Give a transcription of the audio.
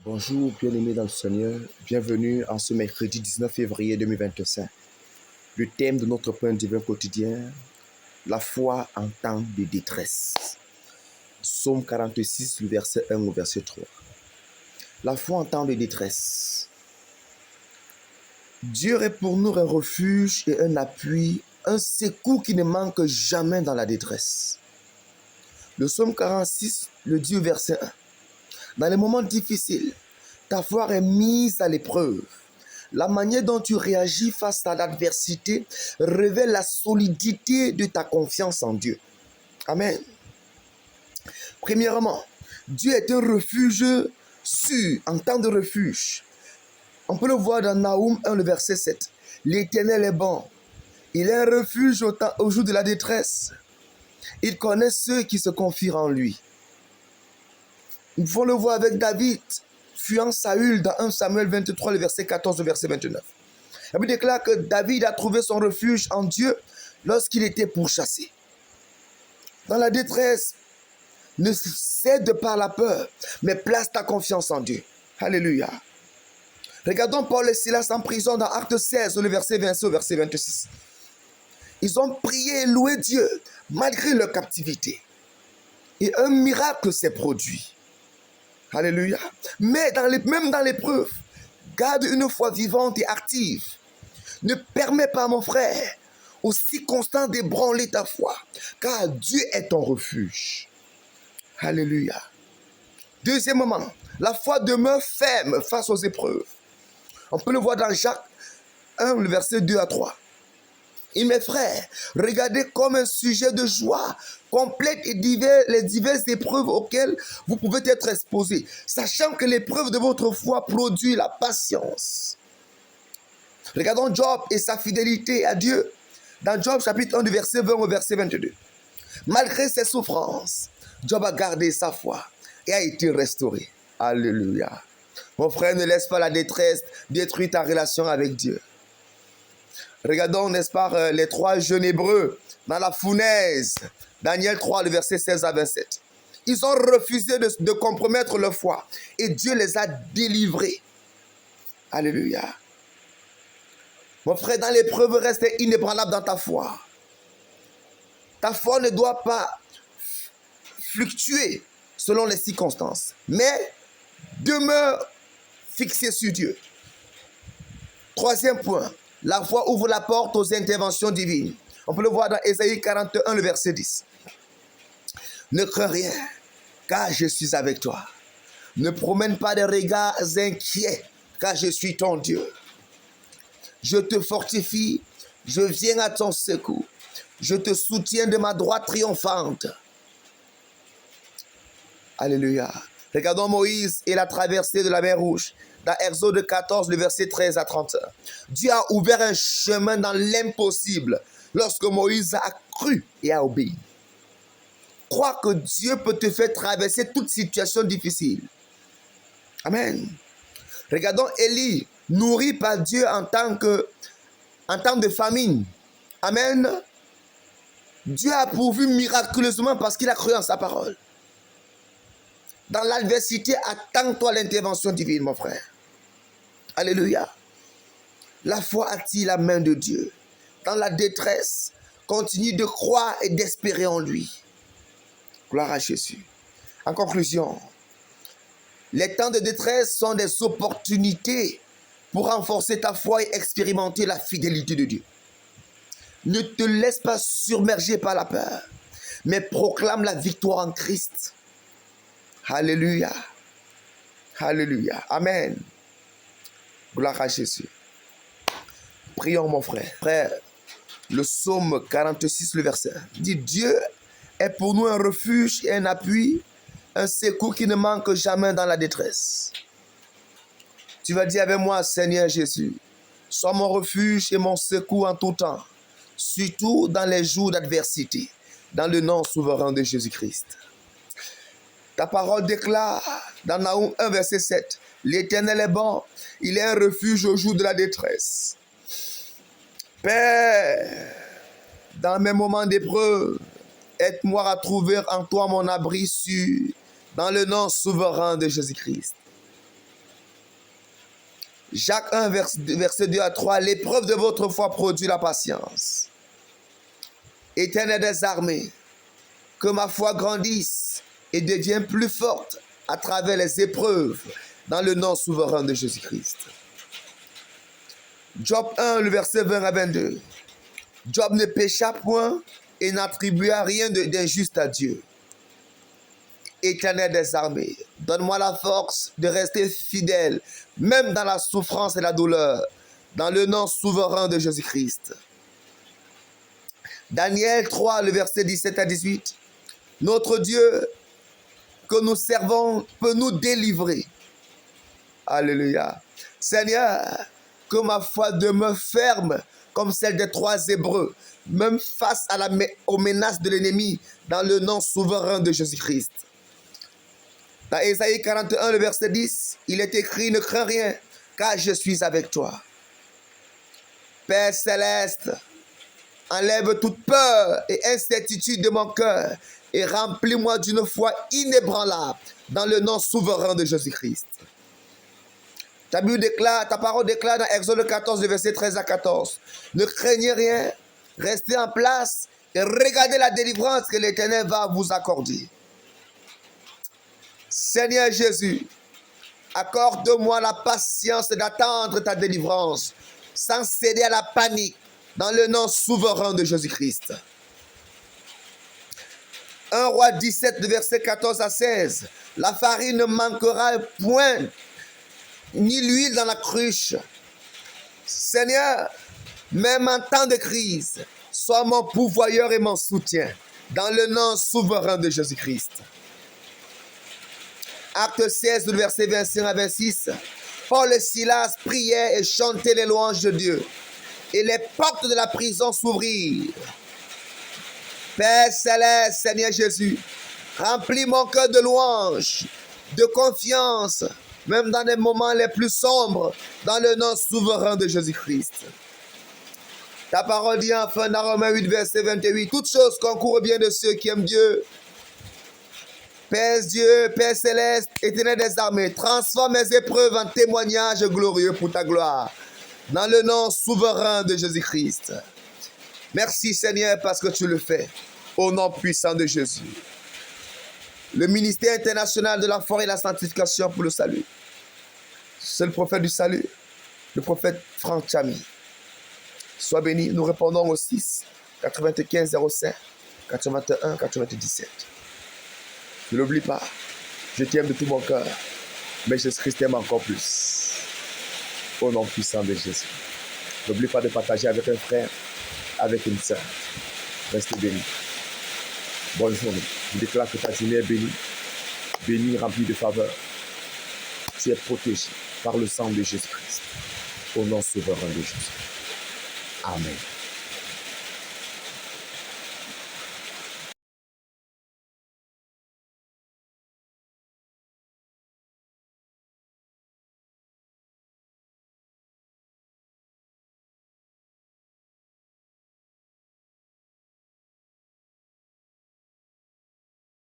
Bonjour, bien-aimés dans le Seigneur. Bienvenue en ce mercredi 19 février 2025. Le thème de notre pain divin quotidien, la foi en temps de détresse. Psaume 46, le verset 1 au verset 3. La foi en temps de détresse. Dieu est pour nous un refuge et un appui, un secours qui ne manque jamais dans la détresse. Le psaume 46 le dit au verset 1. Dans les moments difficiles, ta foi est mise à l'épreuve. La manière dont tu réagis face à l'adversité révèle la solidité de ta confiance en Dieu. Amen. Premièrement, Dieu est un refuge sûr, en temps de refuge. On peut le voir dans Naoum 1, le verset 7. L'Éternel est bon. Il est un refuge au jour de la détresse. Il connaît ceux qui se confient en lui. Nous pouvons le voir avec David, fuyant Saül dans 1 Samuel 23, le verset 14 au verset 29. La Bible déclare que David a trouvé son refuge en Dieu lorsqu'il était pourchassé. Dans la détresse, ne cède pas la peur, mais place ta confiance en Dieu. Alléluia. Regardons Paul et Silas en prison dans Actes 16, le verset 26 au verset 26. Ils ont prié et loué Dieu malgré leur captivité. Et un miracle s'est produit. Alléluia. Mais même dans l'épreuve, garde une foi vivante et active. Ne permets pas, mon frère, aux circonstances d'ébranler ta foi, car Dieu est ton refuge. Alléluia. Deuxièmement, la foi demeure ferme face aux épreuves. On peut le voir dans Jacques 1, le verset 2 à 3. Et mes frères, regardez comme un sujet de joie complète et les diverses épreuves auxquelles vous pouvez être exposés, sachant que l'épreuve de votre foi produit la patience. Regardons Job et sa fidélité à Dieu dans Job chapitre 1 du verset 20 au verset 22. Malgré ses souffrances, Job a gardé sa foi et a été restauré. Alléluia. Mon frère, ne laisse pas la détresse détruire ta relation avec Dieu. Regardons, n'est-ce pas, les trois jeunes hébreux dans la fournaise. Daniel 3, le verset 16 à 27. Ils ont refusé de compromettre leur foi et Dieu les a délivrés. Alléluia. Mon frère, dans l'épreuve, reste inébranlable dans ta foi. Ta foi ne doit pas fluctuer selon les circonstances, mais demeure fixée sur Dieu. Troisième point. La foi ouvre la porte aux interventions divines. On peut le voir dans Ésaïe 41, le verset 10. Ne crains rien, car je suis avec toi. Ne promène pas des regards inquiets, car je suis ton Dieu. Je te fortifie, je viens à ton secours. Je te soutiens de ma droite triomphante. Alléluia. Regardons Moïse et la traversée de la mer Rouge. Dans Exode 14, le verset 13 à 31. Dieu a ouvert un chemin dans l'impossible lorsque Moïse a cru et a obéi. Crois que Dieu peut te faire traverser toute situation difficile. Amen. Regardons Élie, nourri par Dieu en temps de famine. Amen. Dieu a pourvu miraculeusement parce qu'il a cru en sa parole. Dans l'adversité, attends-toi l'intervention divine, mon frère. Alléluia. La foi attire la main de Dieu. Dans la détresse, continue de croire et d'espérer en lui. Gloire à Jésus. En conclusion, les temps de détresse sont des opportunités pour renforcer ta foi et expérimenter la fidélité de Dieu. Ne te laisse pas submerger par la peur, mais proclame la victoire en Christ. Alléluia. Alléluia. Amen. Gloire à Jésus. Prions, mon frère. Frère, le psaume 46, le verset 1 dit: Dieu est pour nous un refuge et un appui, un secours qui ne manque jamais dans la détresse. Tu vas dire avec moi: Seigneur Jésus, sois mon refuge et mon secours en tout temps, surtout dans les jours d'adversité, dans le nom souverain de Jésus-Christ. Ta parole déclare dans Naoum 1, verset 7, l'Éternel est bon, il est un refuge au jour de la détresse. Père, dans mes moments d'épreuve, aide-moi à trouver en toi mon abri sûr, dans le nom souverain de Jésus-Christ. Jacques 1, verset 2 à 3. L'épreuve de votre foi produit la patience. Éternel des armées, que ma foi grandisse et devienne plus forte à travers les épreuves dans le nom souverain de Jésus-Christ. Job 1, le verset 20 à 22. Job ne pécha point et n'attribua rien d'injuste à Dieu. Éternel des armées, donne-moi la force de rester fidèle, même dans la souffrance et la douleur, dans le nom souverain de Jésus-Christ. Daniel 3, le verset 17 à 18. Notre Dieu que nous servons peut nous délivrer. Alléluia. Seigneur, que ma foi demeure ferme comme celle des 3 Hébreux, même face aux menaces de l'ennemi, dans le nom souverain de Jésus-Christ. Dans Ésaïe 41, le verset 10, il est écrit, ne crains rien, car je suis avec toi. Père céleste, enlève toute peur et incertitude de mon cœur et remplis-moi d'une foi inébranlable dans le nom souverain de Jésus-Christ. Ta parole déclare dans Exode 14, verset 13 à 14. Ne craignez rien, restez en place et regardez la délivrance que l'Éternel va vous accorder. Seigneur Jésus, accorde-moi la patience d'attendre ta délivrance sans céder à la panique dans le nom souverain de Jésus-Christ. 1 Roi 17, verset 14 à 16. La farine ne manquera point, ni l'huile dans la cruche. Seigneur, même en temps de crise, sois mon pourvoyeur et mon soutien, dans le nom souverain de Jésus-Christ. Acte 16, verset 25 à 26. Paul et Silas priaient et chantaient les louanges de Dieu, et les portes de la prison s'ouvrirent. Père céleste, Seigneur Jésus, remplis mon cœur de louanges, de confiance, même dans les moments les plus sombres, dans le nom souverain de Jésus-Christ. Ta parole dit enfin dans Romains 8, verset 28, toutes choses concourent bien de ceux qui aiment Dieu. Père Dieu, Père céleste, éternel des armées, transforme mes épreuves en témoignages glorieux pour ta gloire, dans le nom souverain de Jésus-Christ. Merci Seigneur parce que tu le fais, au nom puissant de Jésus. Le ministère international de la foi et la sanctification pour le salut. C'est le prophète du salut, le prophète Franck Chami. Sois béni, nous répondons au 6 95 05 81 97. Ne l'oublie pas, je t'aime de tout mon cœur, mais Jésus-Christ t'aime encore plus. Au nom puissant de Jésus. N'oublie pas de partager avec un frère, avec une sœur. Reste béni. Bonne journée. Je déclare que ta journée est bénie, bénie, remplie de faveur. Tu es protégé par le sang de Jésus-Christ. Au nom souverain de Jésus. Amen.